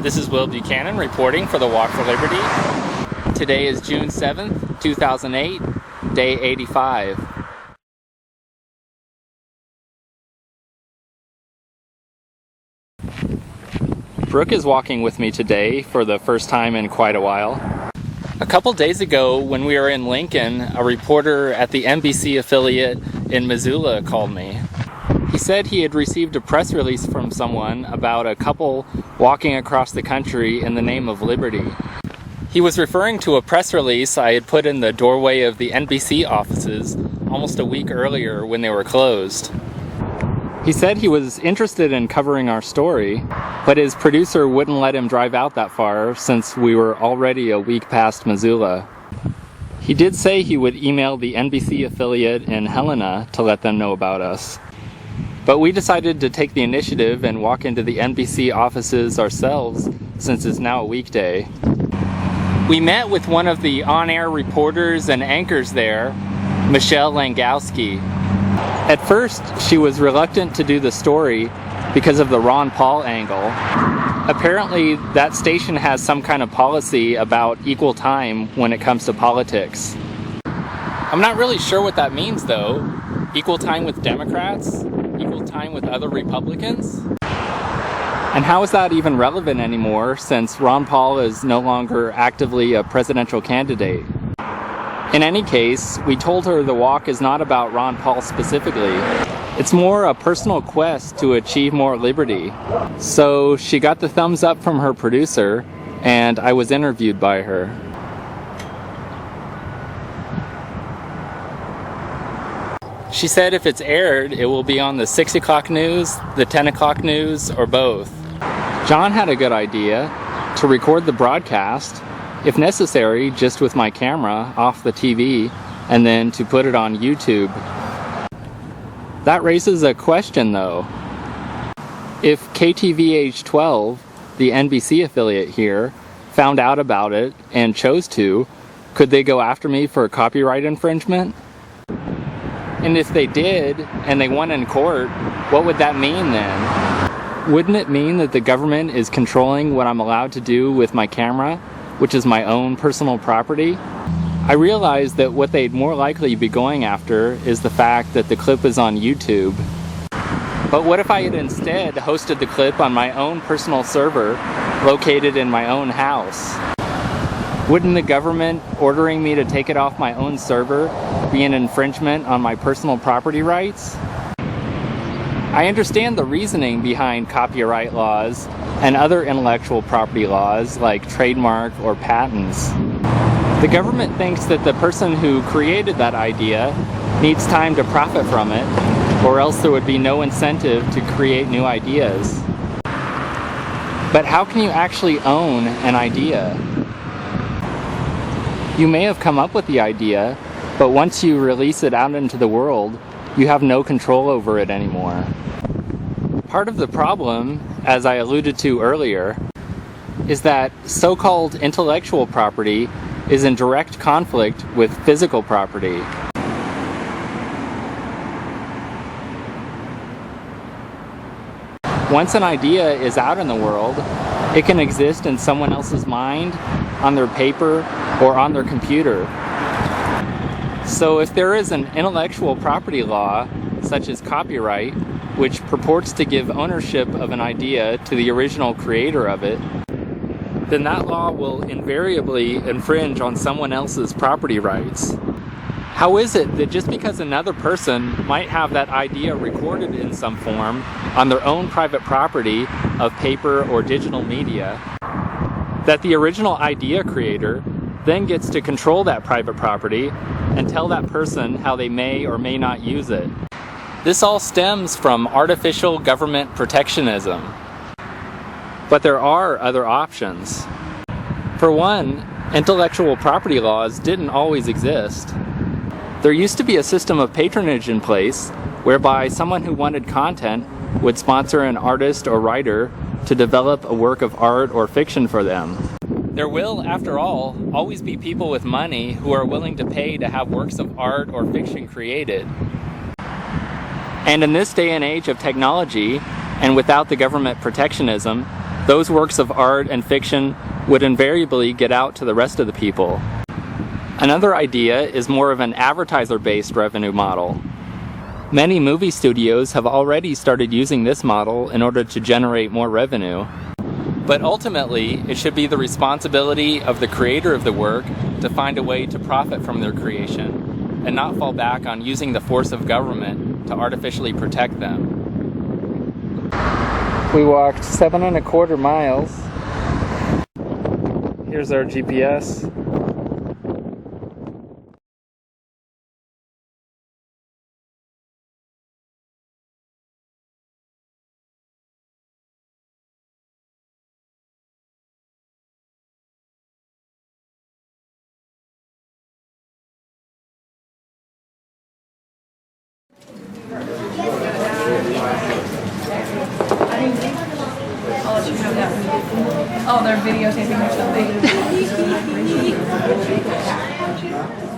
This is Will Buchanan reporting for the Walk for Liberty. Today is June 7th, 2008, day 85. Brooke is walking with me today for the first time in quite a while. A couple days ago, when we were in Lincoln, a reporter at the NBC affiliate in Missoula called me. He said he had received a press release from someone about a couple walking across the country in the name of liberty. He was referring to a press release I had put in the doorway of the NBC offices almost a week earlier when they were closed. He said he was interested in covering our story, but his producer wouldn't let him drive out that far since we were already a week past Missoula. He did say he would email the NBC affiliate in Helena to let them know about us. But we decided to take the initiative and walk into the NBC offices ourselves since it's now a weekday. We met with one of the on-air reporters and anchors there, Michelle Langowski. At first, she was reluctant to do the story because of the Ron Paul angle. Apparently, that station has some kind of policy about equal time when it comes to politics. I'm not really sure what that means, though. Equal time with Democrats? Equal time with other Republicans? And how is that even relevant anymore since Ron Paul is no longer actively a presidential candidate? In any case, we told her the walk is not about Ron Paul specifically. It's more a personal quest to achieve more liberty. So she got the thumbs up from her producer, and I was interviewed by her. She said if it's aired, it will be on the 6 o'clock news, the 10 o'clock news, or both. John had a good idea to record the broadcast, if necessary, just with my camera off the TV, and then to put it on YouTube. That raises a question, though. If KTVH-12, the NBC affiliate here, found out about it and chose to, could they go after me for copyright infringement? And if they did, and they won in court, what would that mean then? Wouldn't it mean that the government is controlling what I'm allowed to do with my camera, which is my own personal property? I realized that what they'd more likely be going after is the fact that the clip is on YouTube. But what if I had instead hosted the clip on my own personal server, located in my own house? Wouldn't the government ordering me to take it off my own server be an infringement on my personal property rights? I understand the reasoning behind copyright laws and other intellectual property laws like trademark or patents. The government thinks that the person who created that idea needs time to profit from it, or else there would be no incentive to create new ideas. But how can you actually own an idea? You may have come up with the idea, but once you release it out into the world, you have no control over it anymore. Part of the problem, as I alluded to earlier, is that so-called intellectual property is in direct conflict with physical property. Once an idea is out in the world, it can exist in someone else's mind, on their paper, or on their computer. So if there is an intellectual property law, such as copyright, which purports to give ownership of an idea to the original creator of it, then that law will invariably infringe on someone else's property rights. How is it that just because another person might have that idea recorded in some form on their own private property of paper or digital media, that the original idea creator then gets to control that private property and tell that person how they may or may not use it? This all stems from artificial government protectionism. But there are other options. For one, intellectual property laws didn't always exist. There used to be a system of patronage in place whereby someone who wanted content would sponsor an artist or writer to develop a work of art or fiction for them. There will, after all, always be people with money who are willing to pay to have works of art or fiction created. And in this day and age of technology, and without the government protectionism, those works of art and fiction would invariably get out to the rest of the people. Another idea is more of an advertiser-based revenue model. Many movie studios have already started using this model in order to generate more revenue. But ultimately, it should be the responsibility of the creator of the work to find a way to profit from their creation, and not fall back on using the force of government to artificially protect them. We walked 7¼ miles. Here's our GPS. I'll let you know that when you get them. Oh, they're videotaping or something.